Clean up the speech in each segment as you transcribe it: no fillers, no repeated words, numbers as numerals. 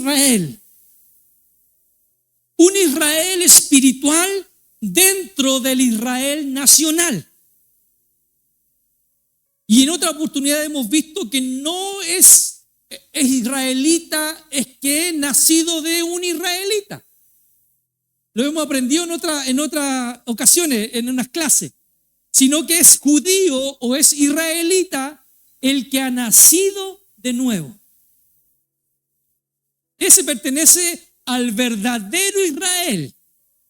Israel. Un Israel espiritual dentro del Israel nacional. Y en otra oportunidad hemos visto que no es israelita, es que es nacido de un israelita. Lo hemos aprendido en otras ocasiones, en unas clases. Sino que es judío o es israelita el que ha nacido de nuevo. Ese pertenece al verdadero Israel.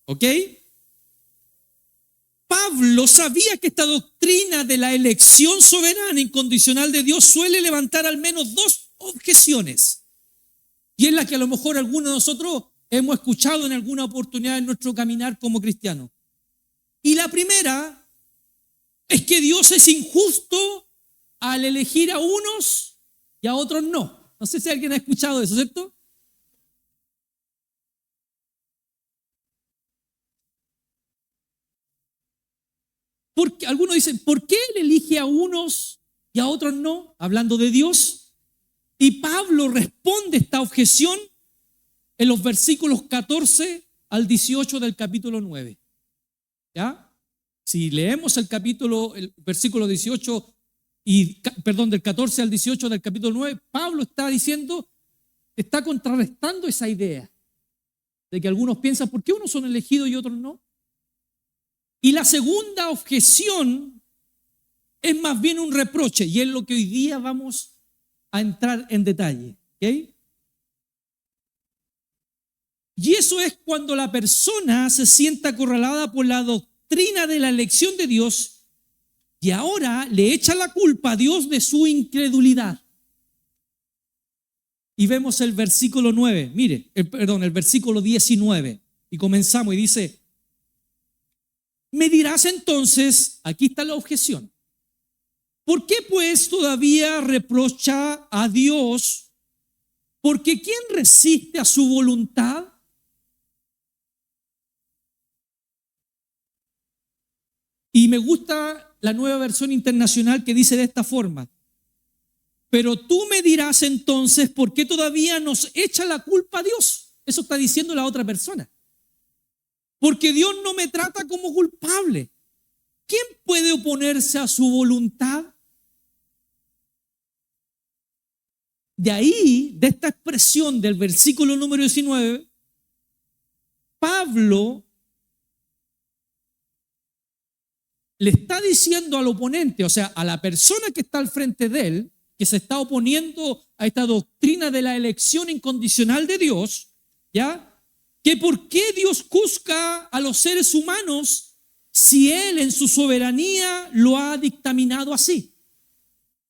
¿Ok? Pablo sabía que esta doctrina de la elección soberana incondicional de Dios suele levantar al menos dos objeciones. Y es la que a lo mejor algunos de nosotros hemos escuchado en alguna oportunidad en nuestro caminar como cristianos. Y la primera es que Dios es injusto al elegir a unos y a otros no. No sé si alguien ha escuchado eso, ¿cierto? Porque algunos dicen, ¿por qué Él elige a unos y a otros no? Hablando de Dios. Y Pablo responde esta objeción en los versículos 14 al 18 del capítulo 9. ¿Ya? Si leemos el versículo 18 del 14 al 18 del capítulo 9, Pablo está contrarrestando esa idea de que algunos piensan, ¿por qué unos son elegidos y otros no? Y la segunda objeción es más bien un reproche, y es lo que hoy día vamos a entrar en detalle. ¿Okay? Y eso es cuando la persona se siente acorralada por la doctrina de la elección de Dios y ahora le echa la culpa a Dios de su incredulidad. Y vemos el versículo 9, el versículo 19, y comenzamos y dice, me dirás entonces, aquí está la objeción, ¿por qué pues todavía reprocha a Dios? Porque ¿quién resiste a su voluntad? Y me gusta la nueva versión internacional que dice de esta forma, pero tú me dirás entonces, ¿por qué todavía nos echa la culpa a Dios? Eso está diciendo la otra persona. Porque Dios no me trata como culpable. ¿Quién puede oponerse a su voluntad? De ahí, de esta expresión del versículo número 19, Pablo le está diciendo al oponente, o sea, a la persona que está al frente de él, que se está oponiendo a esta doctrina de la elección incondicional de Dios, ¿ya? Que por qué Dios juzga a los seres humanos si Él en su soberanía lo ha dictaminado así.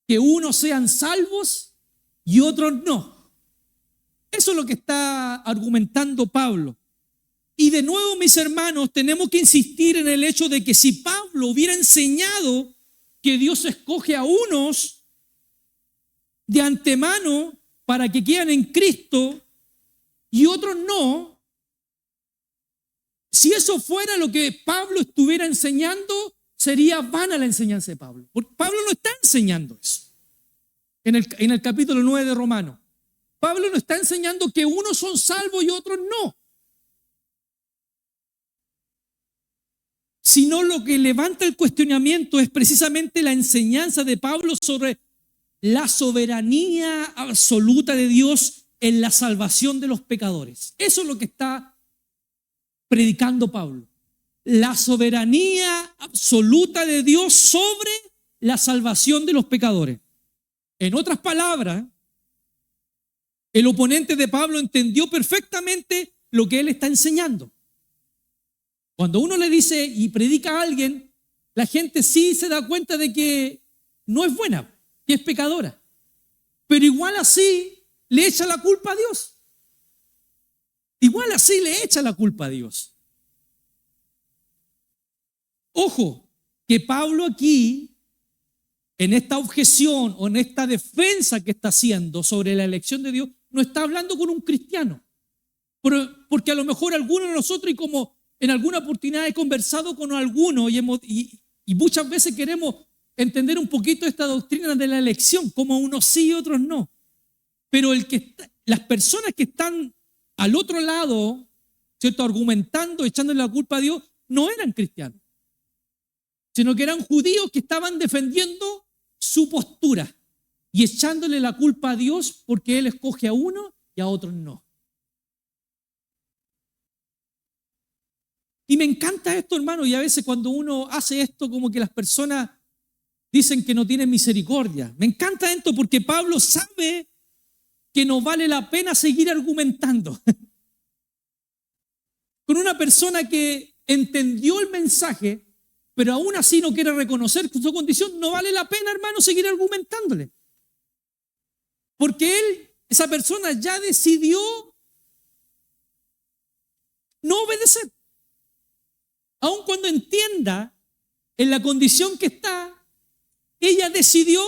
Que unos sean salvos y otros no. Eso es lo que está argumentando Pablo. Y de nuevo, mis hermanos, tenemos que insistir en el hecho de que si Pablo hubiera enseñado que Dios escoge a unos de antemano para que queden en Cristo y otros no, si eso fuera lo que Pablo estuviera enseñando, sería vana la enseñanza de Pablo. Porque Pablo no está enseñando eso. En el capítulo 9 de Romanos, Pablo no está enseñando que unos son salvos y otros no. Sino lo que levanta el cuestionamiento es precisamente la enseñanza de Pablo sobre la soberanía absoluta de Dios en la salvación de los pecadores. Eso es lo que está predicando Pablo. La soberanía absoluta de Dios sobre la salvación de los pecadores. En otras palabras, el oponente de Pablo entendió perfectamente lo que él está enseñando. Cuando uno le dice y predica a alguien, la gente sí se da cuenta de que no es buena, que es pecadora. Pero igual así le echa la culpa a Dios. Igual así le echa la culpa a Dios. Ojo, que Pablo aquí, en esta objeción o en esta defensa que está haciendo sobre la elección de Dios, no está hablando con un cristiano. Porque a lo mejor algunos de nosotros, y como en alguna oportunidad he conversado con algunos y muchas veces queremos entender un poquito esta doctrina de la elección, como unos sí y otros no. Pero las personas que están al otro lado, ¿cierto?, argumentando, echándole la culpa a Dios, no eran cristianos, sino que eran judíos que estaban defendiendo su postura y echándole la culpa a Dios porque Él escoge a uno y a otros no. Y me encanta esto, hermano, y a veces cuando uno hace esto como que las personas dicen que no tienen misericordia. Me encanta esto porque Pablo sabe que no vale la pena seguir argumentando con una persona que entendió el mensaje, pero aún así no quiere reconocer su condición. No vale la pena, hermano, seguir argumentándole. Porque esa persona ya decidió no obedecer. Aun cuando entienda en la condición que está, ella decidió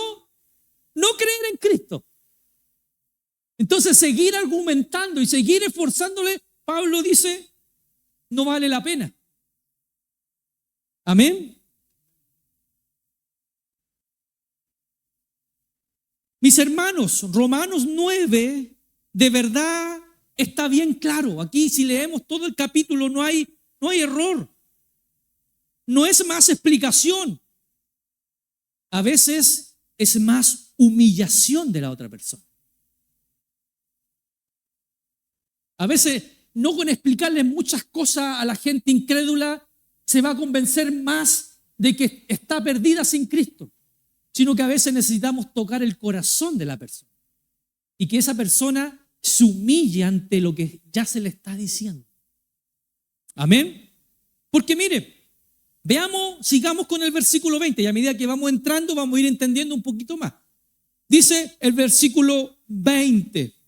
no creer en Cristo. Entonces, seguir argumentando y seguir esforzándole, Pablo dice, no vale la pena. Amén. Mis hermanos, Romanos 9, de verdad está bien claro. Aquí, si leemos todo el capítulo, no hay error. No es más explicación. A veces es más humillación de la otra persona. A veces, no con explicarle muchas cosas a la gente incrédula, se va a convencer más de que está perdida sin Cristo, sino que a veces necesitamos tocar el corazón de la persona y que esa persona se humille ante lo que ya se le está diciendo. Amén. Porque mire, sigamos con el versículo 20 y a medida que vamos entrando vamos a ir entendiendo un poquito más. Dice el versículo 20.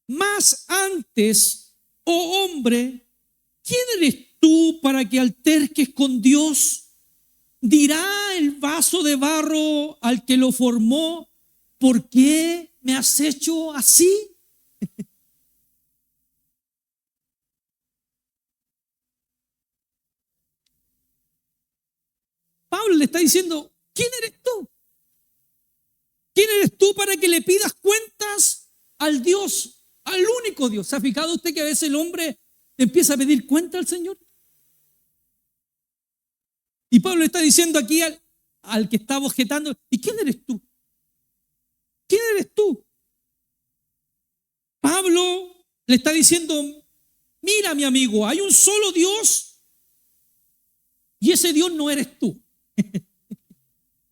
Mas antes, oh hombre, ¿quién eres tú para que alterques con Dios? ¿Dirá el vaso de barro al que lo formó, ¿por qué me has hecho así? Pablo le está diciendo, ¿quién eres tú? ¿Quién eres tú para que le pidas cuentas al Dios, al único Dios? ¿Se ha fijado usted que a veces el hombre empieza a pedir cuenta al Señor? Y Pablo le está diciendo aquí al que está objetando, ¿y quién eres tú? ¿Quién eres tú? Pablo le está diciendo, mira mi amigo, hay un solo Dios y ese Dios no eres tú.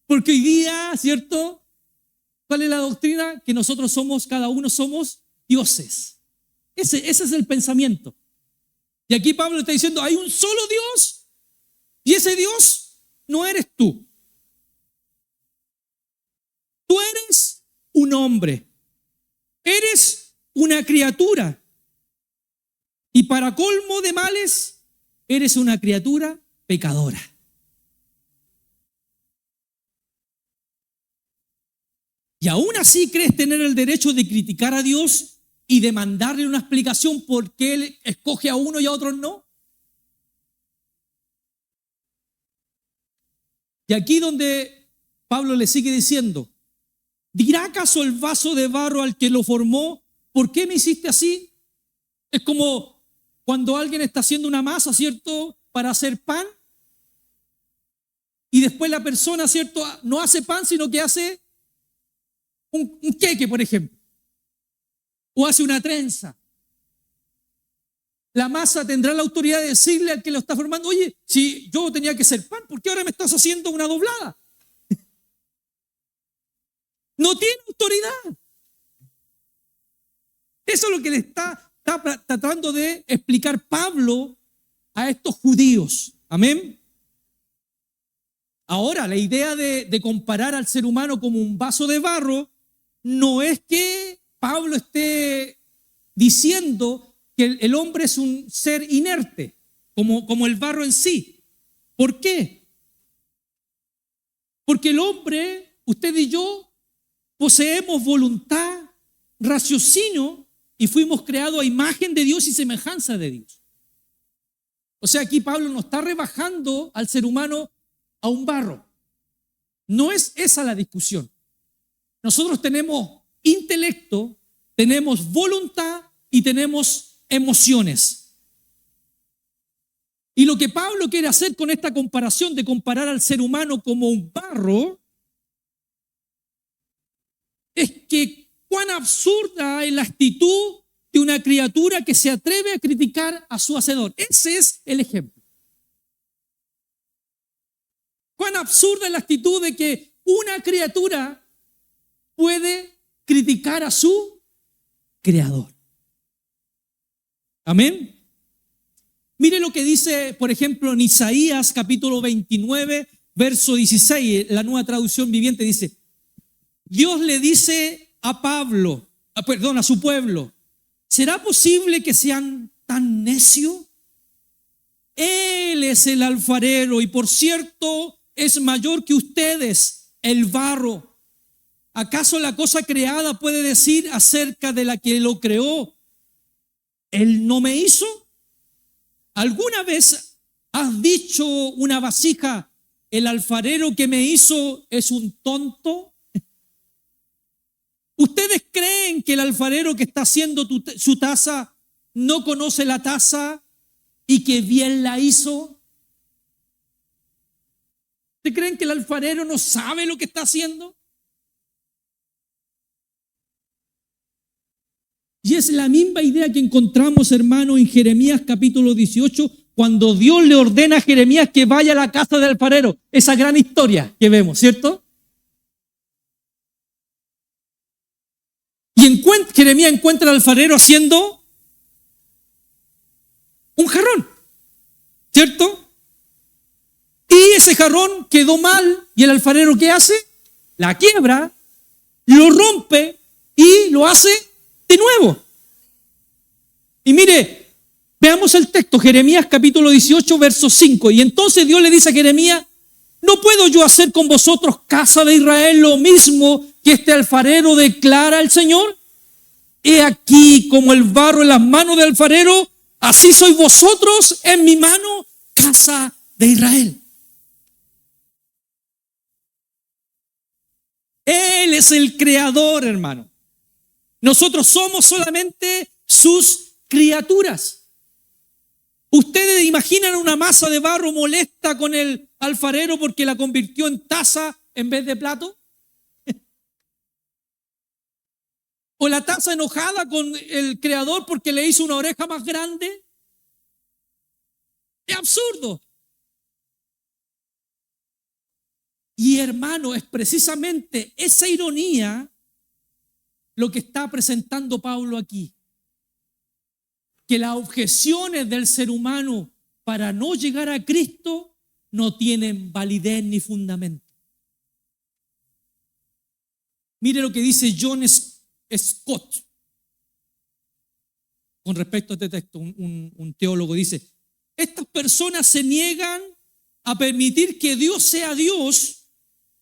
Porque hoy día, ¿cierto? ¿Cuál es la doctrina? Que nosotros cada uno somos dioses. Ese es el pensamiento. Y aquí Pablo está diciendo, hay un solo Dios y ese Dios no eres tú. Tú eres un hombre, eres una criatura y para colmo de males, eres una criatura pecadora. Y aún así crees tener el derecho de criticar a Dios y demandarle una explicación por qué Él escoge a uno y a otros no. Y aquí donde Pablo le sigue diciendo, ¿dirá acaso el vaso de barro al que lo formó, ¿por qué me hiciste así? Es como cuando alguien está haciendo una masa, ¿cierto?, para hacer pan. Y después la persona, ¿cierto?, no hace pan, sino que hace un queque, por ejemplo, o hace una trenza. La masa tendrá la autoridad de decirle al que lo está formando, oye, si yo tenía que hacer pan, ¿por qué ahora me estás haciendo una doblada? No tiene autoridad. Eso es lo que le está tratando de explicar Pablo a estos judíos. Amén. Ahora, la idea de comparar al ser humano como un vaso de barro no es que Pablo esté diciendo que el hombre es un ser inerte, como el barro en sí. ¿Por qué? Porque el hombre, usted y yo, poseemos voluntad, raciocinio y fuimos creados a imagen de Dios y semejanza de Dios. O sea, aquí Pablo no está rebajando al ser humano a un barro. No es esa la discusión. Nosotros tenemos intelecto, tenemos voluntad y tenemos emociones. Y lo que Pablo quiere hacer con esta comparación de comparar al ser humano como un barro es que cuán absurda es la actitud de una criatura que se atreve a criticar a su hacedor. Ese es el ejemplo. Cuán absurda es la actitud de que una criatura puede criticar a su creador. Amén. Mire lo que dice, por ejemplo, en Isaías capítulo 29, verso 16, la Nueva Traducción Viviente dice: Dios le dice a su pueblo, ¿será posible que sean tan necios? Él es el alfarero y por cierto es mayor que ustedes, el barro. ¿Acaso la cosa creada puede decir acerca de la que lo creó, Él no me hizo? ¿Alguna vez has dicho una vasija, el alfarero que me hizo es un tonto? ¿Ustedes creen que el alfarero que está haciendo su taza no conoce la taza y que bien la hizo? ¿Ustedes creen que el alfarero no sabe lo que está haciendo? Y es la misma idea que encontramos, hermano, en Jeremías capítulo 18, cuando Dios le ordena a Jeremías que vaya a la casa del alfarero. Esa gran historia que vemos, ¿cierto? Y Jeremías encuentra al alfarero haciendo un jarrón, ¿cierto? Y ese jarrón quedó mal, y el alfarero, ¿qué hace? La quiebra, lo rompe y lo hace de nuevo. Y mire, veamos el texto, Jeremías capítulo 18, verso 5. Y entonces Dios le dice a Jeremías: ¿no puedo yo hacer con vosotros, casa de Israel, lo mismo que este alfarero, declara el Señor? He aquí como el barro en las manos del alfarero, así sois vosotros en mi mano, casa de Israel. Él es el creador, hermano. Nosotros somos solamente sus criaturas. ¿Ustedes imaginan una masa de barro molesta con el alfarero porque la convirtió en taza en vez de plato? ¿O la taza enojada con el creador porque le hizo una oreja más grande? Es absurdo. Y hermano, es precisamente esa ironía lo que está presentando Pablo aquí. Que las objeciones del ser humano para no llegar a Cristo no tienen validez ni fundamento. Mire lo que dice John Scott con respecto a este texto. Un teólogo dice: estas personas se niegan a permitir que Dios sea Dios,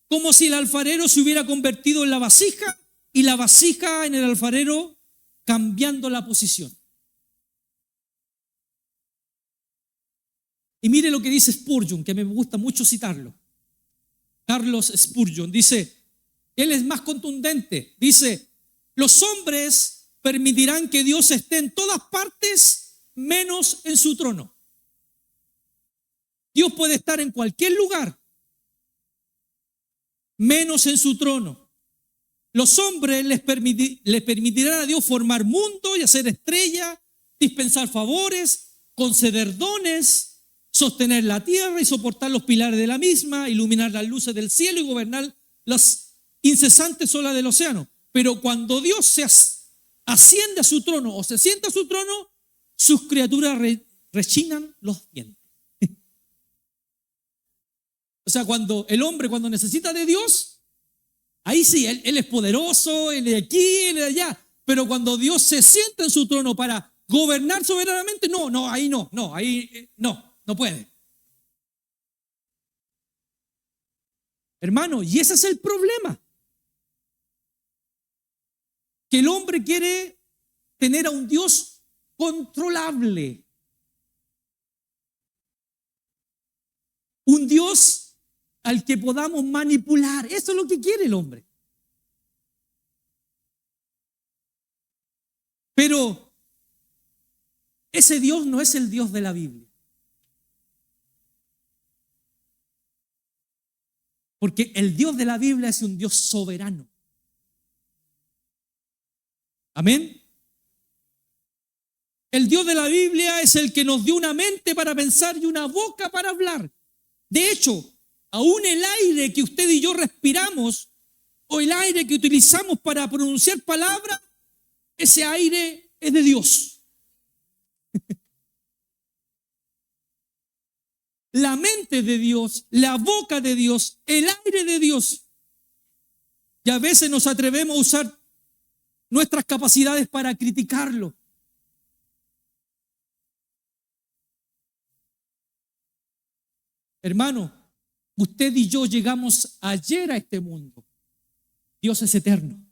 como si el alfarero se hubiera convertido en la vasija y la vasija en el alfarero, cambiando la posición. Y mire lo que dice Spurgeon, que me gusta mucho citarlo. Carlos Spurgeon dice, él es más contundente, dice: los hombres permitirán que Dios esté en todas partes menos en su trono. Dios puede estar en cualquier lugar menos en su trono. Los hombres les permitirán a Dios formar mundo y hacer estrellas, dispensar favores, conceder dones, sostener la tierra y soportar los pilares de la misma, iluminar las luces del cielo y gobernar las incesantes olas del océano. Pero cuando Dios se asciende a su trono o se sienta a su trono, sus criaturas rechinan los dientes. O sea, cuando el hombre, cuando necesita de Dios, ahí sí, él es poderoso, él es de aquí, él es de allá. Pero cuando Dios se sienta en su trono para gobernar soberanamente, ahí no puede. Hermano, y ese es el problema. Que el hombre quiere tener a un Dios controlable. Un Dios al que podamos manipular. Eso es lo que quiere el hombre. Pero ese Dios no es el Dios de la Biblia. Porque el Dios de la Biblia es un Dios soberano. Amén. El Dios de la Biblia es el que nos dio una mente para pensar y una boca para hablar. De hecho, aún el aire que usted y yo respiramos o el aire que utilizamos para pronunciar palabras, ese aire es de Dios. La mente de Dios, la boca de Dios, el aire de Dios. Y a veces nos atrevemos a usar nuestras capacidades para criticarlo. Hermano, usted y yo llegamos ayer a este mundo. Dios es eterno.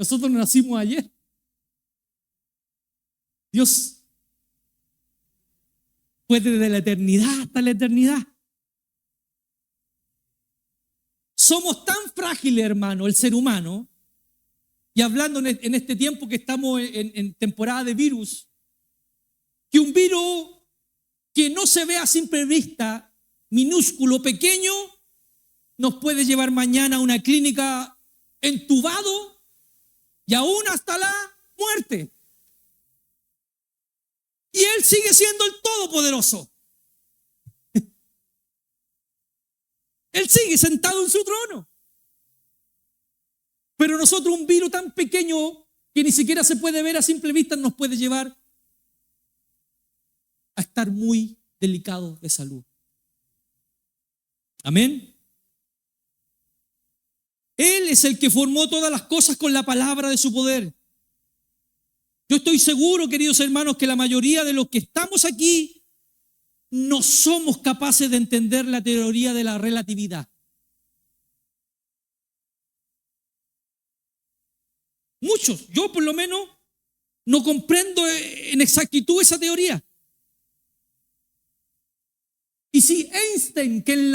Nosotros nacimos ayer. Dios fue desde la eternidad hasta la eternidad. Somos tan frágiles, hermano, el ser humano, y hablando en este tiempo que estamos en temporada de virus, que un virus que no se ve a simple vista, minúsculo, pequeño, nos puede llevar mañana a una clínica entubado y aún hasta la muerte. Y Él sigue siendo el Todopoderoso. Él sigue sentado en su trono. Pero nosotros, un virus tan pequeño que ni siquiera se puede ver a simple vista, nos puede llevar a estar muy delicados de salud. Amén. Él es el que formó todas las cosas con la palabra de su poder. Yo estoy seguro, queridos hermanos, que la mayoría de los que estamos aquí no somos capaces de entender la teoría de la relatividad. Muchos, yo por lo menos, no comprendo en exactitud esa teoría. Y si Einstein, que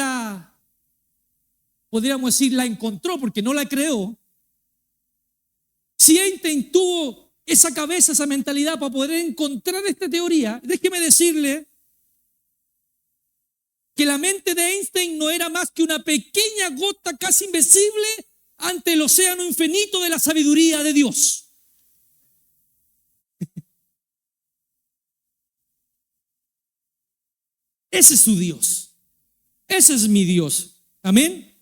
podríamos decir, la encontró porque no la creó, si Einstein tuvo esa cabeza, esa mentalidad para poder encontrar esta teoría, déjeme decirle que la mente de Einstein no era más que una pequeña gota casi invisible ante el océano infinito de la sabiduría de Dios. Ese es su Dios. Ese es mi Dios. Amén.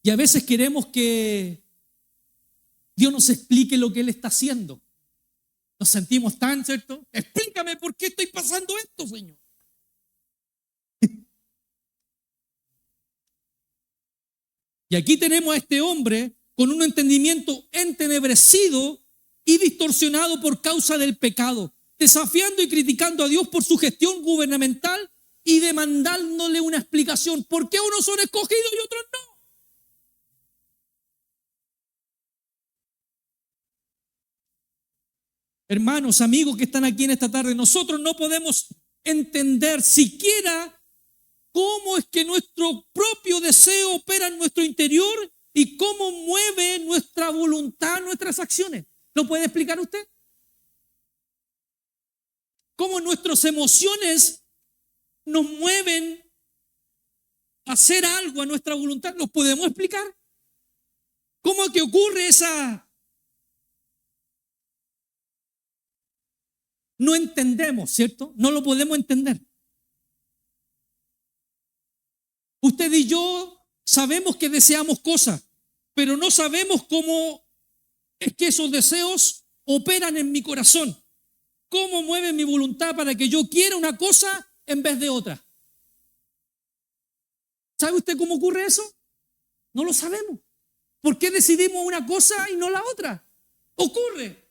Y a veces queremos que Dios nos explique lo que Él está haciendo. Nos sentimos tan, ¿cierto? Explícame por qué estoy pasando esto, Señor. Y aquí tenemos a este hombre con un entendimiento entenebrecido y distorsionado por causa del pecado, desafiando y criticando a Dios por su gestión gubernamental y demandándole una explicación. ¿Por qué unos son escogidos y otros no? Hermanos, amigos que están aquí en esta tarde, nosotros no podemos entender siquiera cómo es que nuestro propio deseo opera en nuestro interior y cómo mueve nuestra voluntad, nuestras acciones. ¿Lo puede explicar usted? ¿Cómo nuestras emociones nos mueven a hacer algo a nuestra voluntad? ¿Lo podemos explicar? ¿Cómo es que ocurre esa? No entendemos, ¿cierto? No lo podemos entender. Usted y yo sabemos que deseamos cosas, pero no sabemos cómo es que esos deseos operan en mi corazón. ¿Cómo mueve mi voluntad para que yo quiera una cosa en vez de otra? ¿Sabe usted cómo ocurre eso? No lo sabemos. ¿Por qué decidimos una cosa y no la otra? Ocurre.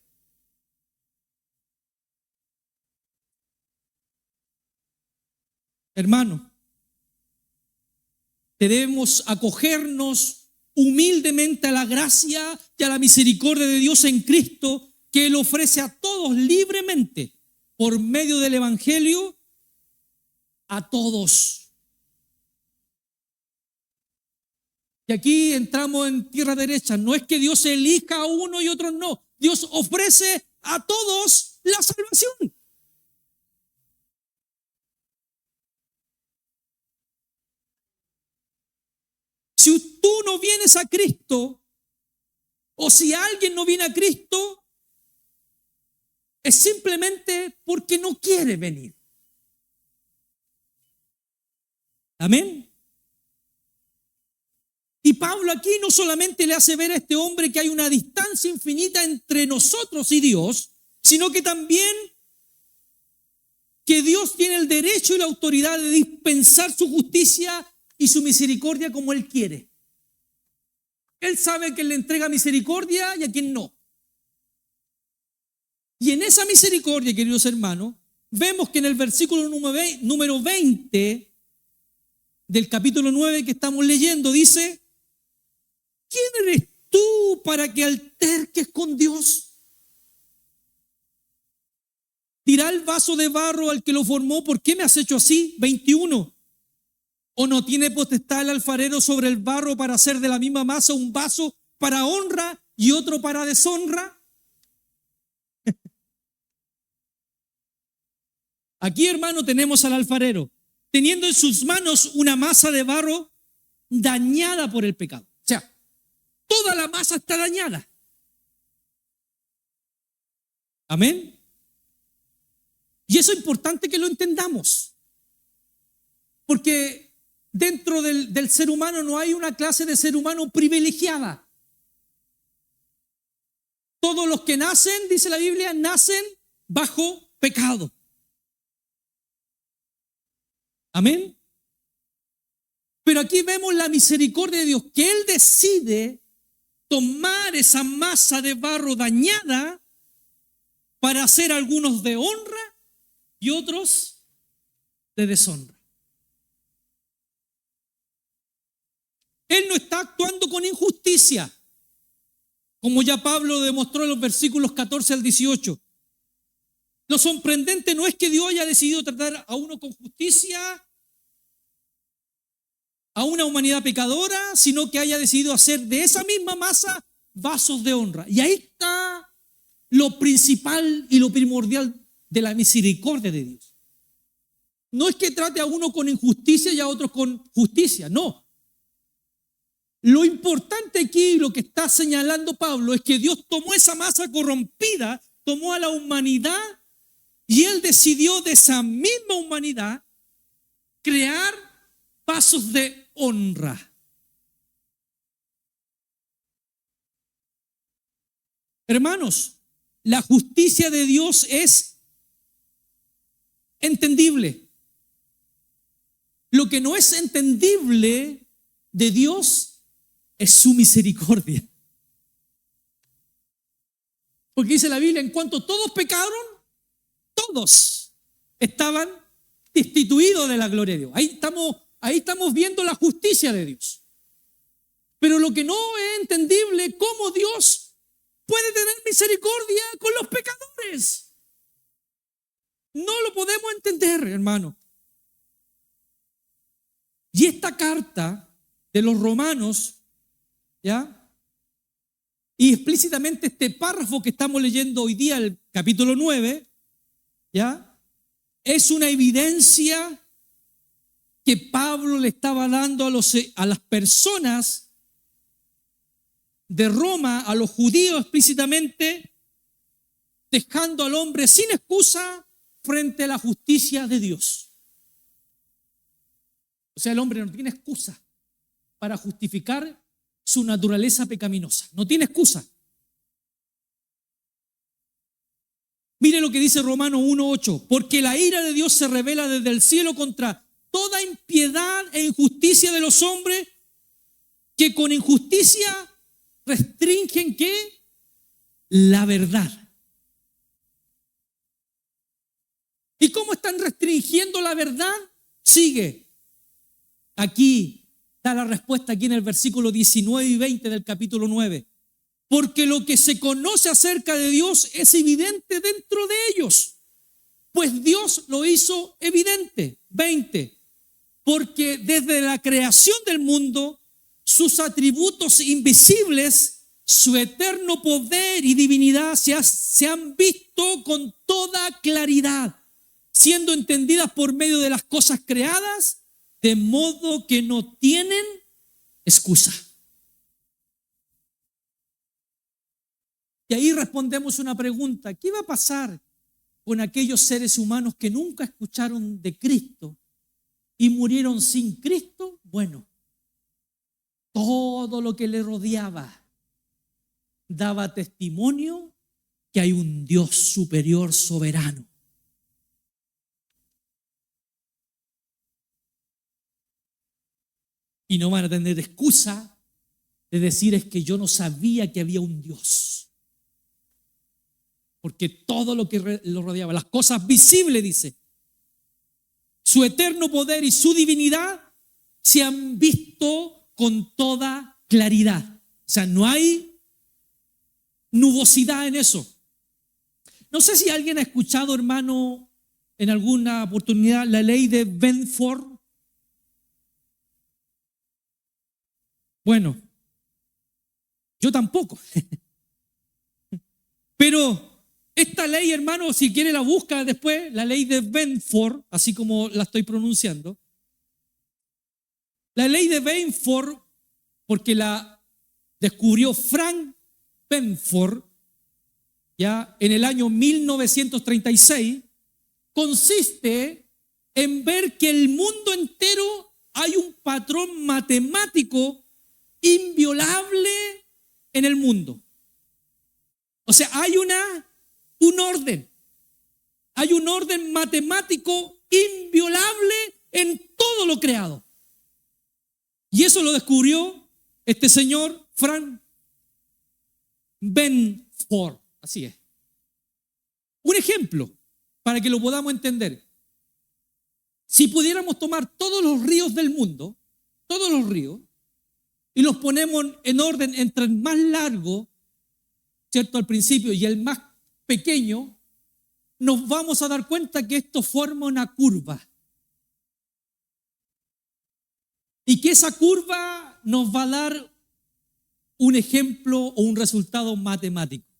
Hermano, debemos acogernos humildemente a la gracia y a la misericordia de Dios en Cristo, que Él ofrece a todos libremente por medio del Evangelio, a todos. Y aquí entramos en tierra derecha. No es que Dios elija a uno y otros no. Dios ofrece a todos la salvación. Si tú no vienes a Cristo, o si alguien no viene a Cristo, es simplemente porque no quiere venir. Amén. Y Pablo aquí no solamente le hace ver a este hombre que hay una distancia infinita entre nosotros y Dios, sino que también que Dios tiene el derecho y la autoridad de dispensar su justicia y su misericordia como Él quiere. Él sabe que le entrega misericordia y a quien no. Y en esa misericordia, queridos hermanos, vemos que en el versículo número 20 del capítulo 9 que estamos leyendo, dice: ¿quién eres tú para que alterques con Dios? Dirá el vaso de barro al que lo formó: ¿por qué me has hecho así? 21. ¿O no tiene potestad el alfarero sobre el barro para hacer de la misma masa un vaso para honra y otro para deshonra? Aquí, hermano, tenemos al alfarero teniendo en sus manos una masa de barro dañada por el pecado. O sea, toda la masa está dañada. Amén. Y eso es importante que lo entendamos. Porque dentro del ser humano no hay una clase de ser humano privilegiada. Todos los que nacen, dice la Biblia, nacen bajo pecado. Amén. Pero aquí vemos la misericordia de Dios, que Él decide tomar esa masa de barro dañada para hacer algunos de honra y otros de deshonra. Él no está actuando con injusticia, como ya Pablo demostró en los versículos 14 al 18. Lo sorprendente no es que Dios haya decidido tratar a uno con justicia, a una humanidad pecadora, sino que haya decidido hacer de esa misma masa vasos de honra. Y ahí está lo principal y lo primordial de la misericordia de Dios. No es que trate a uno con injusticia y a otros con justicia, no. Lo importante aquí, lo que está señalando Pablo, es que Dios tomó esa masa corrompida, tomó a la humanidad y Él decidió de esa misma humanidad crear vasos de honra. Hermanos, la justicia de Dios es entendible. Lo que no es entendible de Dios es su misericordia. Porque dice la Biblia, en cuanto todos pecaron, todos estaban destituidos de la gloria de Dios. Ahí estamos viendo la justicia de Dios. Pero lo que no es entendible, cómo Dios puede tener misericordia con los pecadores. No lo podemos entender, hermano. Y esta carta de los Romanos, ¿ya? Y explícitamente este párrafo que estamos leyendo hoy día, el capítulo 9, ¿ya? Es una evidencia que Pablo le estaba dando a las personas de Roma, a los judíos explícitamente, dejando al hombre sin excusa frente a la justicia de Dios. O sea, el hombre no tiene excusa para justificar su naturaleza pecaminosa. No tiene excusa. Mire lo que dice Romanos 1:8. Porque la ira de Dios se revela desde el cielo contra toda impiedad e injusticia de los hombres que con injusticia restringen ¿qué? La verdad. ¿Y cómo están restringiendo la verdad? Sigue. Aquí está la respuesta aquí en el versículo 19 y 20 del capítulo 9. Porque lo que se conoce acerca de Dios es evidente dentro de ellos, pues Dios lo hizo evidente. 20. Porque desde la creación del mundo, sus atributos invisibles, su eterno poder y divinidad se han visto con toda claridad, siendo entendidas por medio de las cosas creadas, de modo que no tienen excusa. Y ahí respondemos una pregunta: ¿qué va a pasar con aquellos seres humanos que nunca escucharon de Cristo y murieron sin Cristo? Bueno, todo lo que le rodeaba daba testimonio que hay un Dios superior, soberano. Y no van a tener excusa de decir: es que yo no sabía que había un Dios. Porque todo lo que lo rodeaba, las cosas visibles, dice, su eterno poder y su divinidad se han visto con toda claridad. O sea, no hay nubosidad en eso. No sé si alguien ha escuchado, hermano, en alguna oportunidad la ley de Benford. Bueno, yo tampoco. Pero esta ley, hermano, si quiere la busca después, la ley de Benford, así como la estoy pronunciando. La ley de Benford, porque la descubrió Frank Benford, ya en el año 1936, consiste en ver que el mundo entero hay un patrón matemático inviolable en el mundo. O sea, hay un orden matemático inviolable en todo lo creado. Y eso lo descubrió este señor Frank Benford. Así es. Un ejemplo para que lo podamos entender. Si pudiéramos tomar todos los ríos del mundo, todos los ríos, y los ponemos en orden entre el más largo, ¿cierto?, al principio, y el más pequeño, nos vamos a dar cuenta que esto forma una curva. Y que esa curva nos va a dar un ejemplo o un resultado matemático.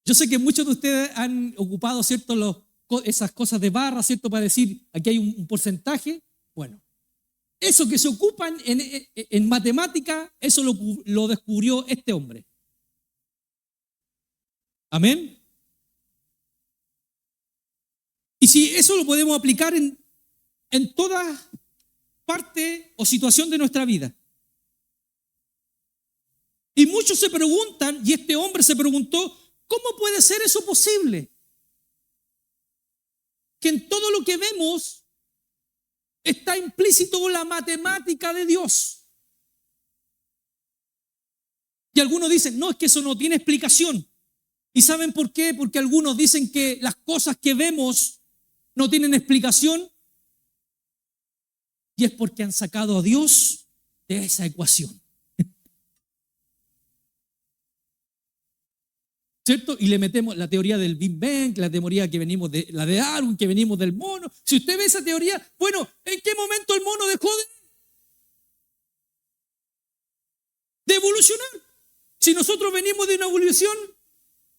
Yo sé que muchos de ustedes han ocupado, ¿cierto?, esas cosas de barra, ¿cierto?, para decir aquí hay un porcentaje. Bueno, eso que se ocupan en matemática, eso lo descubrió este hombre. Amén. Y si eso lo podemos aplicar en toda parte o situación de nuestra vida. Y muchos se preguntan, y este hombre se preguntó: ¿cómo puede ser eso posible? Que en todo lo que vemos está implícito la matemática de Dios. Y algunos dicen: no, es que eso no tiene explicación. ¿Y saben por qué? Porque algunos dicen que las cosas que vemos no tienen explicación. Y es porque han sacado a Dios de esa ecuación. ¿Cierto? Y le metemos la teoría del Big Bang, la teoría que venimos de la de Darwin, que venimos del mono. Si usted ve esa teoría, bueno, ¿en qué momento el mono dejó de evolucionar? Si nosotros venimos de una evolución,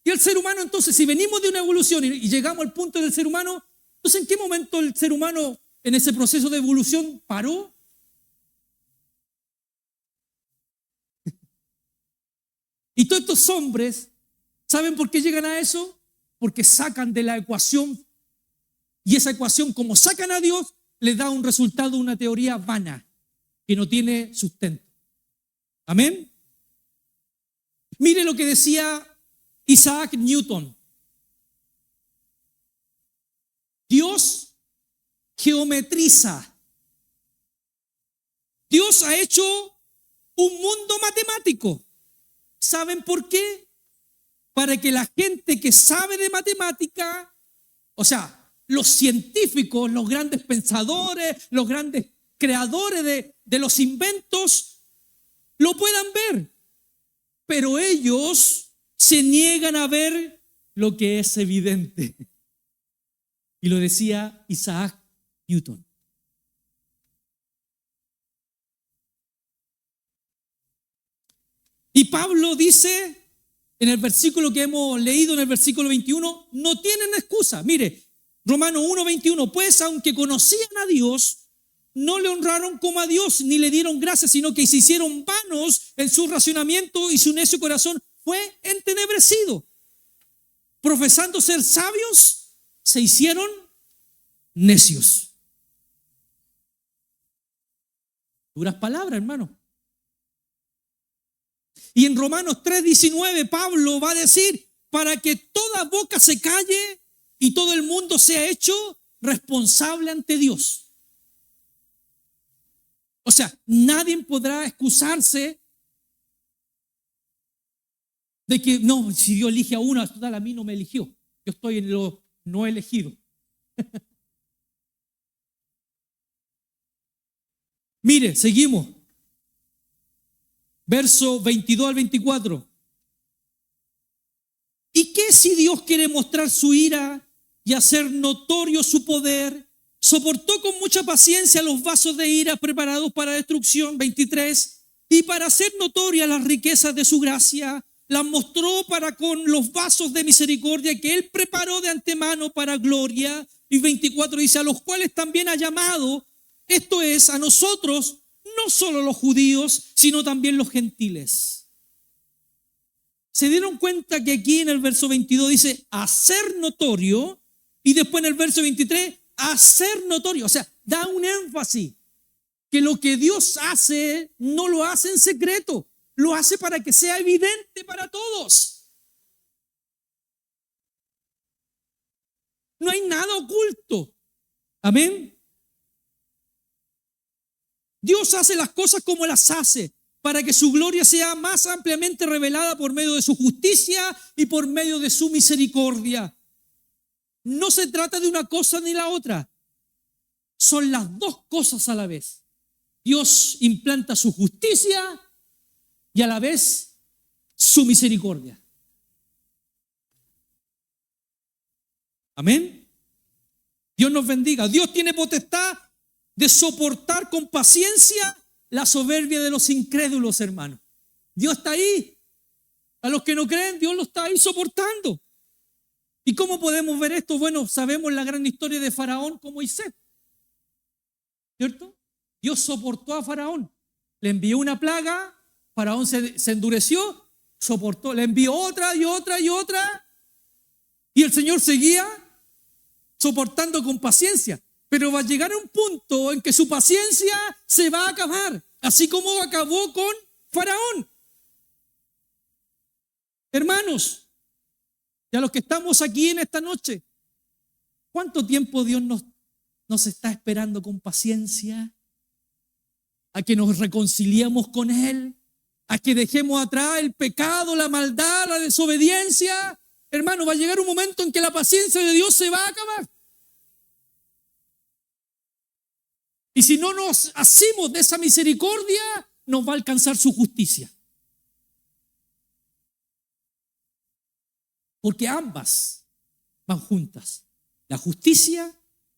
y el ser humano, entonces, si venimos de una evolución y llegamos al punto del ser humano, entonces, ¿en qué momento el ser humano en ese proceso de evolución paró? Y todos estos hombres, ¿saben por qué llegan a eso? Porque sacan de la ecuación, y esa ecuación, como sacan a Dios, les da un resultado, una teoría vana, que no tiene sustento. ¿Amén? Mire lo que decía Isaac Newton. Dios geometriza. Dios ha hecho un mundo matemático. ¿Saben por qué? Para que la gente que sabe de matemática, o sea, los científicos, los grandes pensadores, los grandes creadores de los inventos, lo puedan ver. Pero ellos se niegan a ver lo que es evidente. Y lo decía Isaac Newton. Pablo dice en el versículo que hemos leído, en el versículo 21, no tienen excusa. Mire, Romanos 1:21, pues aunque conocían a Dios, no le honraron como a Dios, ni le dieron gracias, sino que se hicieron vanos en su racionamiento y su necio corazón fue entenebrecido. Profesando ser sabios, se hicieron necios. Duras palabras, hermano. Y en Romanos 3:19, Pablo va a decir, para que toda boca se calle y todo el mundo sea hecho responsable ante Dios. O sea, nadie podrá excusarse de que no, si Dios elige a uno, total, a mí no me eligió. Yo estoy en lo no elegido. Mire, seguimos. Verso 22 al 24. ¿Y qué si Dios quiere mostrar su ira y hacer notorio su poder? Soportó con mucha paciencia los vasos de ira preparados para destrucción, 23, y para hacer notorias las riquezas de su gracia, las mostró para con los vasos de misericordia que Él preparó de antemano para gloria. Y 24 dice, a los cuales también ha llamado, esto es, a nosotros, no solo los judíos, sino también los gentiles. ¿Se dieron cuenta que aquí en el verso 22 dice hacer notorio y después en el verso 23 hacer notorio? O sea, da un énfasis que lo que Dios hace no lo hace en secreto, lo hace para que sea evidente para todos. No hay nada oculto. Amén. Dios hace las cosas como las hace, para que su gloria sea más ampliamente revelada por medio de su justicia y por medio de su misericordia. No se trata de una cosa ni la otra. Son las dos cosas a la vez. Dios implanta su justicia y a la vez su misericordia. Amén. Dios nos bendiga. Dios tiene potestad de soportar con paciencia la soberbia de los incrédulos, hermanos. Dios está ahí. A los que no creen, Dios lo está ahí soportando. ¿Y cómo podemos ver esto? Bueno, sabemos la gran historia de Faraón con Moisés, ¿cierto? Dios soportó a Faraón. Le envió una plaga, Faraón se endureció, soportó. Le envió otra y otra y otra. Y el Señor seguía soportando con paciencia. Pero va a llegar a un punto en que su paciencia se va a acabar, así como acabó con Faraón. Hermanos, y a los que estamos aquí en esta noche, ¿cuánto tiempo Dios nos está esperando con paciencia? A que nos reconciliemos con Él, a que dejemos atrás el pecado, la maldad, la desobediencia. Hermano, va a llegar un momento en que la paciencia de Dios se va a acabar. Y si no nos hacemos de esa misericordia, nos va a alcanzar su justicia. Porque ambas van juntas, la justicia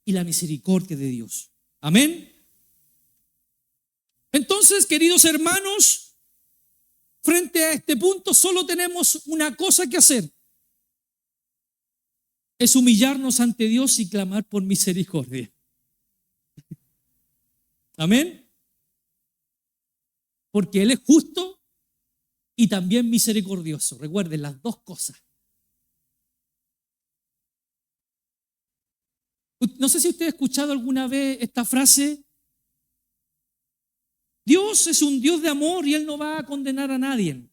y la misericordia de Dios. Amén. Entonces, queridos hermanos, frente a este punto solo tenemos una cosa que hacer. Es humillarnos ante Dios y clamar por misericordia. Amén. Porque Él es justo y también misericordioso. Recuerden las dos cosas. No sé si usted ha escuchado alguna vez esta frase. Dios es un Dios de amor y Él no va a condenar a nadie.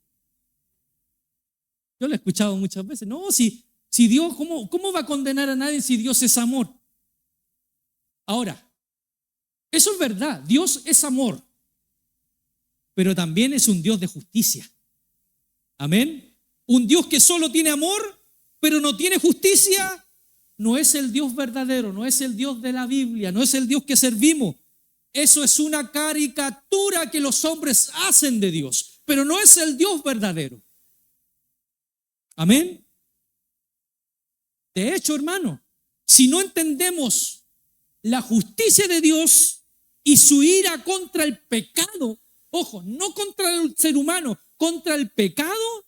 Yo lo he escuchado muchas veces. No, si Dios, ¿cómo va a condenar a nadie si Dios es amor? Ahora, eso es verdad, Dios es amor, pero también es un Dios de justicia. Amén. Un Dios que solo tiene amor, pero no tiene justicia, no es el Dios verdadero, no es el Dios de la Biblia, no es el Dios que servimos. Eso es una caricatura que los hombres hacen de Dios, pero no es el Dios verdadero. Amén. De hecho, hermano, si no entendemos la justicia de Dios y su ira contra el pecado, ojo, no contra el ser humano, contra el pecado,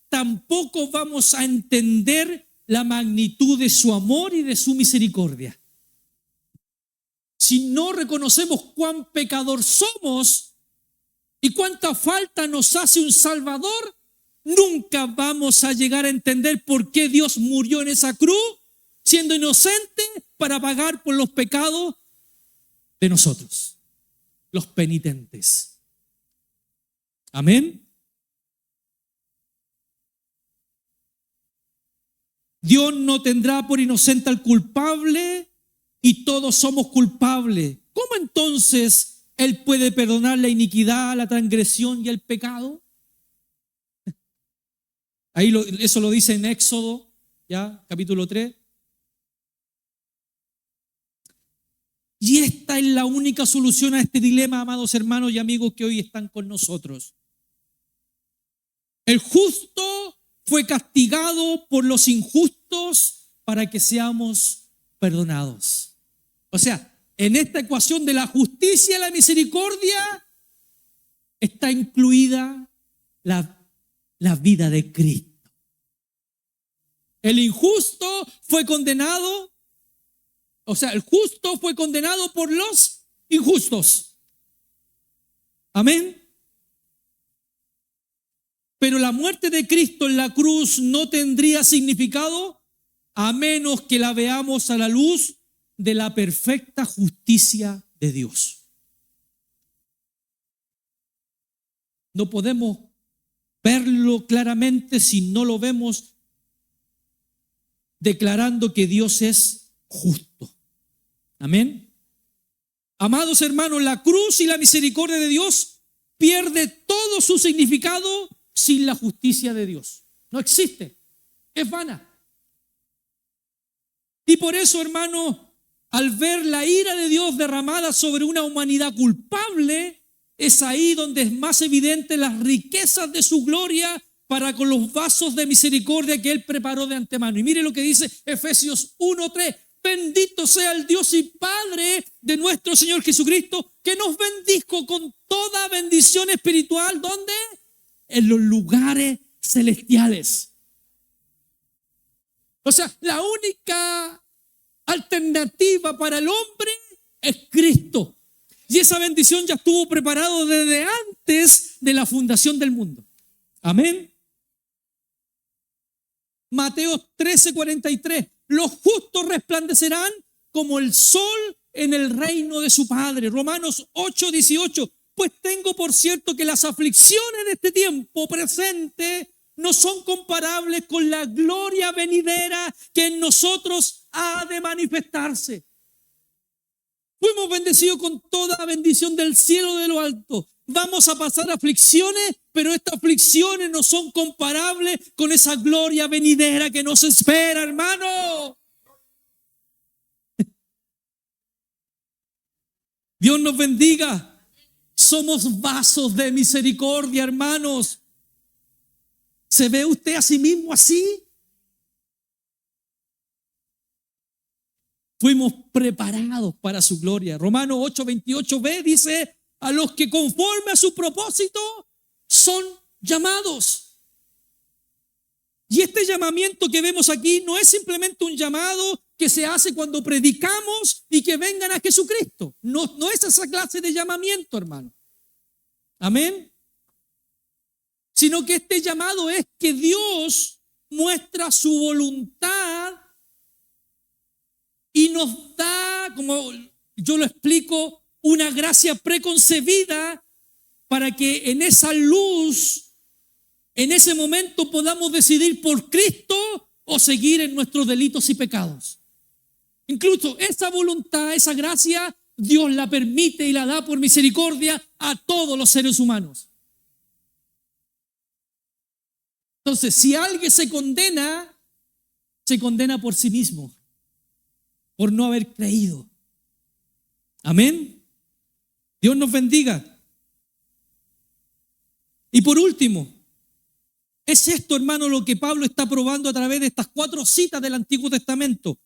tampoco vamos a entender la magnitud de su amor y de su misericordia. Si no reconocemos cuán pecador somos y cuánta falta nos hace un Salvador, nunca vamos a llegar a entender por qué Dios murió en esa cruz, siendo inocente, para pagar por los pecados de nosotros, los penitentes. Amén. Dios no tendrá por inocente al culpable y todos somos culpables. ¿Cómo entonces Él puede perdonar la iniquidad, la transgresión y el pecado? Eso lo dice en Éxodo, ya, capítulo 3. Y esta es la única solución a este dilema, amados hermanos y amigos que hoy están con nosotros. El justo fue castigado por los injustos para que seamos perdonados. O sea, en esta ecuación de la justicia y la misericordia está incluida la vida de Cristo. El injusto fue condenado, o sea, el justo fue condenado por los injustos. Amén. Pero la muerte de Cristo en la cruz no tendría significado a menos que la veamos a la luz de la perfecta justicia de Dios. No podemos verlo claramente si no lo vemos declarando que Dios es justo. Amén. Amados hermanos, la cruz y la misericordia de Dios pierde todo su significado sin la justicia de Dios. No existe, es vana. Y por eso, hermano, al ver la ira de Dios derramada sobre una humanidad culpable, es ahí donde es más evidente las riquezas de su gloria para con los vasos de misericordia que Él preparó de antemano. Y mire lo que dice Efesios 1:3. Bendito sea el Dios y Padre de nuestro Señor Jesucristo, que nos bendijo con toda bendición espiritual. ¿Dónde? En los lugares celestiales. O sea, la única alternativa para el hombre es Cristo. Y esa bendición ya estuvo preparada desde antes de la fundación del mundo. Amén. Mateo 13:43. Los justos resplandecerán como el sol en el reino de su Padre. Romanos 8:18. Pues tengo por cierto que las aflicciones de este tiempo presente no son comparables con la gloria venidera que en nosotros ha de manifestarse. Fuimos bendecidos con toda bendición del cielo de lo alto. Vamos a pasar aflicciones, pero estas aflicciones no son comparables con esa gloria venidera que nos espera, hermano. Dios nos bendiga. Somos vasos de misericordia, hermanos. ¿Se ve usted a sí mismo así? Fuimos preparados para su gloria. Romanos 8:28b dice: a los que conforme a su propósito son llamados. Y este llamamiento que vemos aquí no es simplemente un llamado que se hace cuando predicamos y que vengan a Jesucristo. No es esa clase de llamamiento, hermano. Amén. Sino que este llamado es que Dios muestra su voluntad y nos da, como yo lo explico, una gracia preconcebida para que en esa luz, en ese momento podamos decidir por Cristo o seguir en nuestros delitos y pecados. Incluso esa voluntad, esa gracia, Dios la permite y la da por misericordia a todos los seres humanos. Entonces, si alguien se condena por sí mismo, por no haber creído. Amén. Dios nos bendiga. Y por último, es esto, hermano, lo que Pablo está probando a través de estas 4 citas del Antiguo Testamento.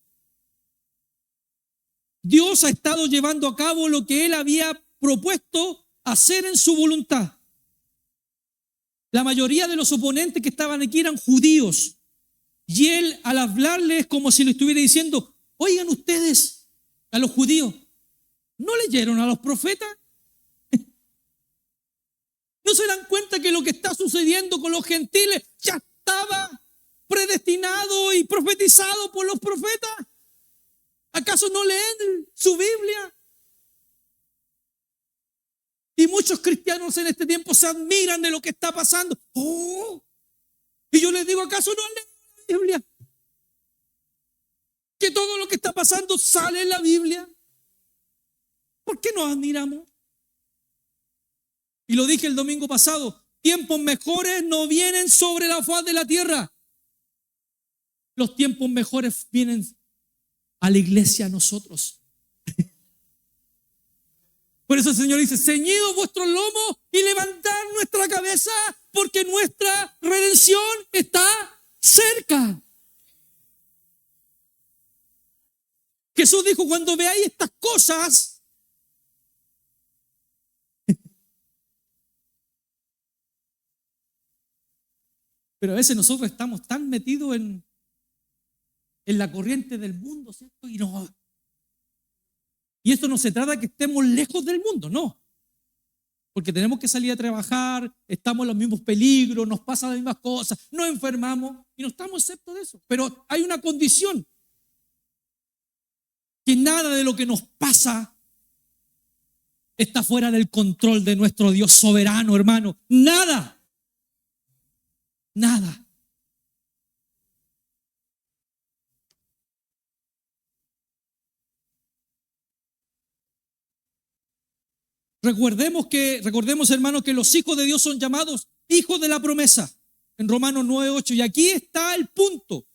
Dios ha estado llevando a cabo lo que Él había propuesto hacer en su voluntad. La mayoría de los oponentes que estaban aquí eran judíos. Y él, al hablarles, como si le estuviera diciendo: oigan ustedes, a los judíos, ¿no leyeron a los profetas? ¿No se dan cuenta que lo que está sucediendo con los gentiles ya estaba predestinado y profetizado por los profetas? ¿Acaso no leen su Biblia? Y muchos cristianos en este tiempo se admiran de lo que está pasando. ¡Oh! Y yo les digo: ¿acaso no leen la Biblia? Que todo lo que está pasando sale en la Biblia. ¿Por qué nos admiramos? Y lo dije el domingo pasado: tiempos mejores no vienen sobre la faz de la tierra. Los tiempos mejores vienen a la iglesia, a nosotros. Por eso el Señor dice: ceñidos vuestros lomos y levantad nuestra cabeza, porque nuestra redención está cerca. Jesús dijo: cuando veáis estas cosas, pero a veces nosotros estamos tan metidos en la corriente del mundo, ¿cierto? Y esto no se trata de que estemos lejos del mundo, no. Porque tenemos que salir a trabajar, estamos en los mismos peligros, nos pasan las mismas cosas, nos enfermamos y no estamos exceptos de eso. Pero hay una condición: que nada de lo que nos pasa está fuera del control de nuestro Dios soberano, hermano. Nada. Nada. Recordemos, hermanos, que los hijos de Dios son llamados hijos de la promesa, en Romanos 9:8. Y aquí está el punto: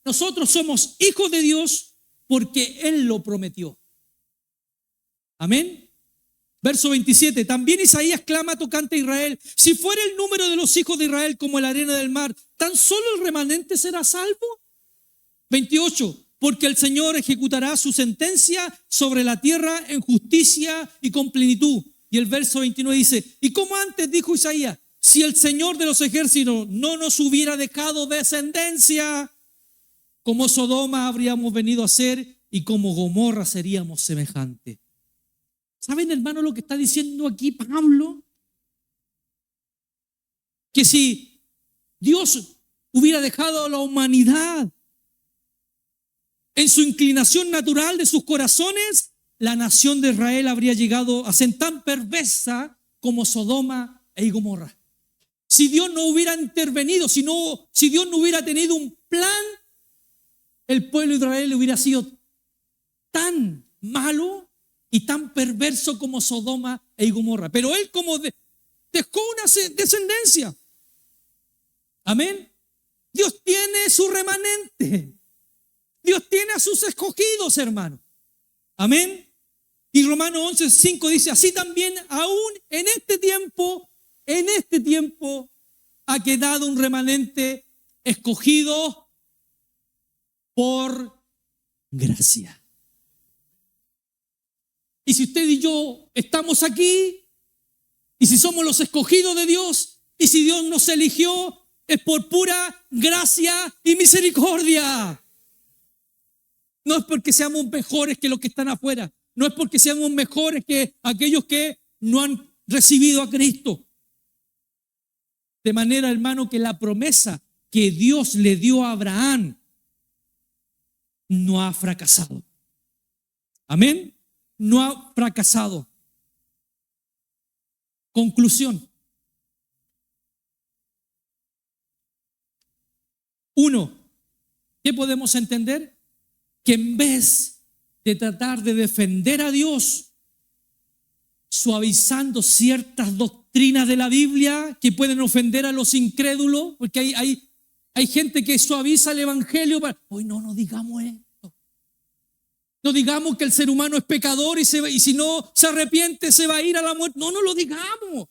nosotros somos hijos de Dios porque Él lo prometió. Amén. Verso 27, también Isaías clama tocante a Israel: si fuera el número de los hijos de Israel como la arena del mar, ¿tan solo el remanente será salvo? 28, porque el Señor ejecutará su sentencia sobre la tierra en justicia y con plenitud. Y el verso 29 dice: y como antes dijo Isaías, si el Señor de los ejércitos no nos hubiera dejado descendencia, como Sodoma habríamos venido a ser y como Gomorra seríamos semejantes. ¿Saben, hermano, lo que está diciendo aquí Pablo? Que si Dios hubiera dejado a la humanidad en su inclinación natural de sus corazones, la nación de Israel habría llegado a ser tan perversa como Sodoma y Gomorra. Si Dios no hubiera intervenido, si Dios no hubiera tenido un plan, el pueblo de Israel hubiera sido tan malo y tan perverso como Sodoma y Gomorra. Pero Él como dejó una descendencia. Amén. Dios tiene su remanente. Dios tiene a sus escogidos, hermano. Amén. Y Romanos 11:5 dice: así también aún en este tiempo ha quedado un remanente escogido por gracia. Y si usted y yo estamos aquí, y si somos los escogidos de Dios, y si Dios nos eligió, es por pura gracia y misericordia. No es porque seamos mejores que los que están afuera. No es porque seamos mejores que aquellos que no han recibido a Cristo. De manera, hermano, que la promesa que Dios le dio a Abraham no ha fracasado. Amén. No ha fracasado. Conclusión. 1. ¿Qué podemos entender? Que en vez de tratar de defender a Dios suavizando ciertas doctrinas de la Biblia que pueden ofender a los incrédulos, porque hay gente que suaviza el evangelio para: hoy no digamos esto. No digamos que el ser humano es pecador y si no se arrepiente se va a ir a la muerte. No lo digamos.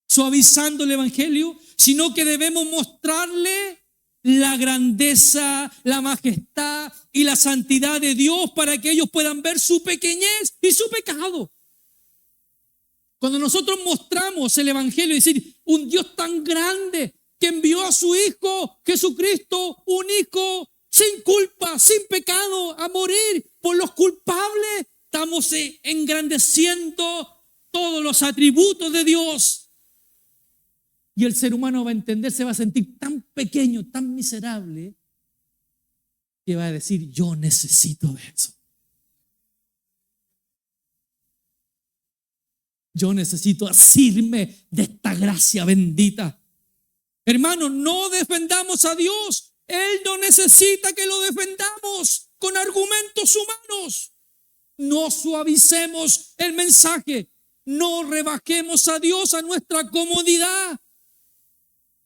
Suavizando el evangelio, sino que debemos mostrarle la grandeza, la majestad y la santidad de Dios para que ellos puedan ver su pequeñez y su pecado. Cuando nosotros mostramos el Evangelio, es decir, un Dios tan grande que envió a su Hijo Jesucristo, un Hijo sin culpa, sin pecado, a morir por los culpables, estamos engrandeciendo todos los atributos de Dios. Y el ser humano va a entender, se va a sentir tan pequeño, tan miserable, que va a decir, yo necesito de eso. Yo necesito asirme de esta gracia bendita. Hermanos, no defendamos a Dios. Él no necesita que lo defendamos con argumentos humanos. No suavicemos el mensaje. No rebajemos a Dios a nuestra comodidad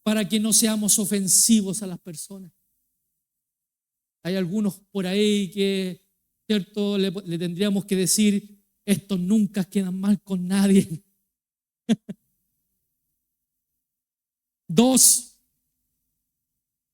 para que no seamos ofensivos a las personas. Hay algunos por ahí que, ¿cierto?, le tendríamos que decir, estos nunca quedan mal con nadie. 2,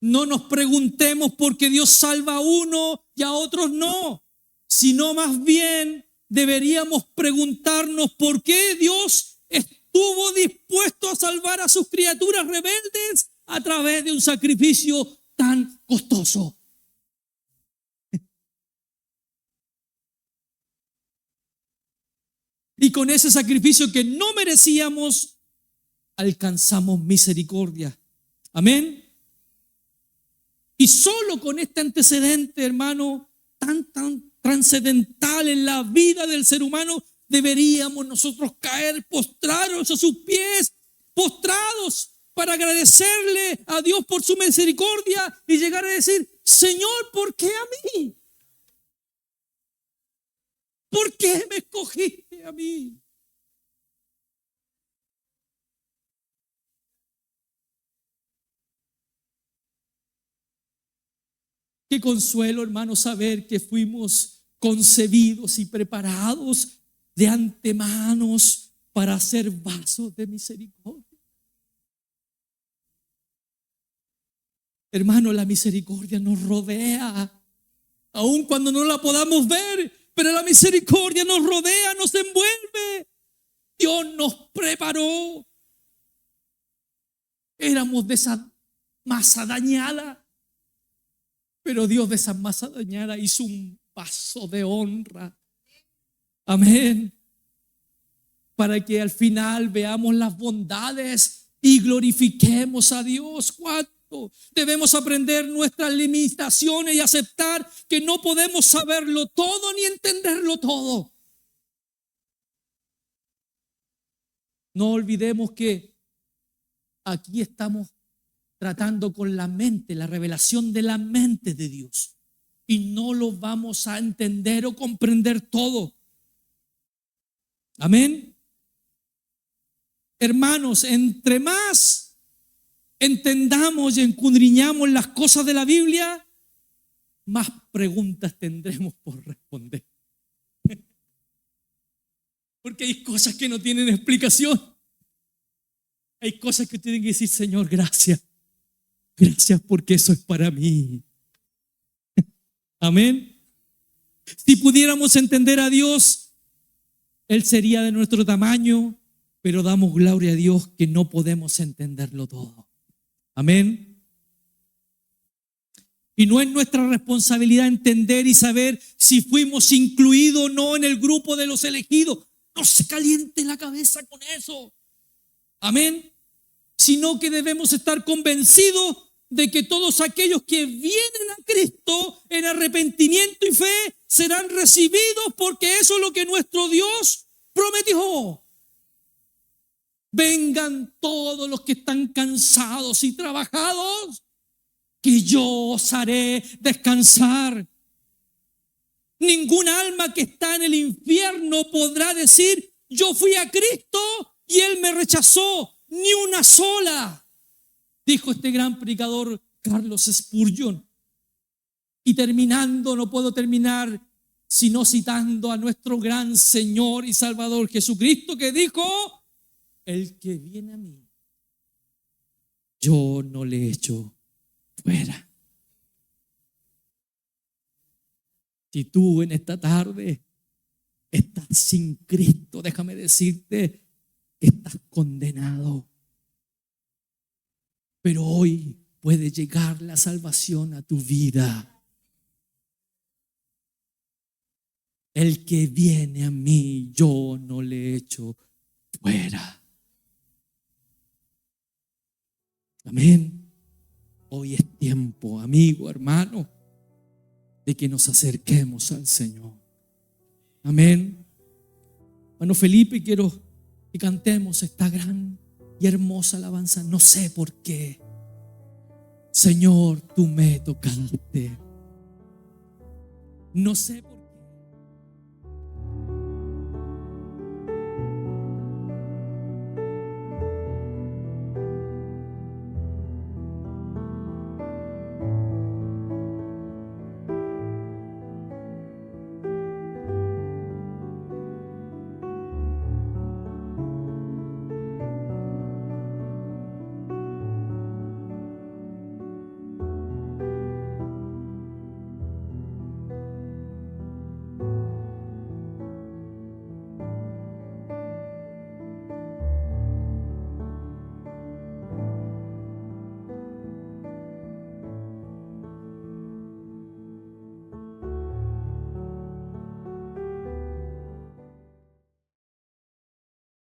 no nos preguntemos por qué Dios salva a uno y a otros no, sino más bien deberíamos preguntarnos por qué Dios estuvo dispuesto a salvar a sus criaturas rebeldes a través de un sacrificio tan costoso. Y con ese sacrificio que no merecíamos, alcanzamos misericordia. Amén. Y solo con este antecedente, hermano, tan trascendental en la vida del ser humano, deberíamos nosotros caer postrados a sus pies, postrados para agradecerle a Dios por su misericordia y llegar a decir, Señor, ¿por qué a mí? ¿Por qué me escogiste a mí? Qué consuelo, hermano, saber que fuimos concebidos y preparados de antemano para ser vasos de misericordia. Hermano, la misericordia nos rodea, aun cuando no la podamos ver, pero la misericordia nos rodea, nos envuelve. Dios nos preparó. Éramos de esa masa dañada, pero Dios de esa masa dañada hizo un vaso de honra. Amén. Para que al final veamos las bondades y glorifiquemos a Dios. 4. Debemos aprender nuestras limitaciones y aceptar que no podemos saberlo todo ni entenderlo todo. No olvidemos que aquí estamos tratando con la mente, la revelación de la mente de Dios. Y no lo vamos a entender o comprender todo. Amén. Hermanos, entre más entendamos y escudriñamos las cosas de la Biblia, más preguntas tendremos por responder. Porque hay cosas que no tienen explicación. Hay cosas que tienen que decir, Señor, gracias. Gracias porque eso es para mí. Amén. Si pudiéramos entender a Dios, Él sería de nuestro tamaño, pero damos gloria a Dios que no podemos entenderlo todo. Amén. Y no es nuestra responsabilidad entender y saber si fuimos incluidos o no en el grupo de los elegidos. No se caliente la cabeza con eso. Amén. Sino que debemos estar convencidos de que todos aquellos que vienen a Cristo en arrepentimiento y fe serán recibidos, porque eso es lo que nuestro Dios prometió. Vengan todos los que están cansados y trabajados, que yo os haré descansar. Ningún alma que está en el infierno podrá decir, yo fui a Cristo y Él me rechazó. Ni una sola, dijo este gran predicador Carlos Spurgeon. Y terminando, no puedo terminar sino citando a nuestro gran Señor y Salvador Jesucristo, que dijo, el que viene a mí, yo no le echo fuera. Si tú en esta tarde estás sin Cristo, déjame decirte, que estás condenado. Pero hoy puede llegar la salvación a tu vida. El que viene a mí, yo no le echo fuera. Amén. Hoy es tiempo, amigo, hermano, de que nos acerquemos al Señor. Amén. Hermano Felipe, quiero que cantemos esta gran y hermosa alabanza. No sé por qué, Señor, tú me tocaste. No sé por qué.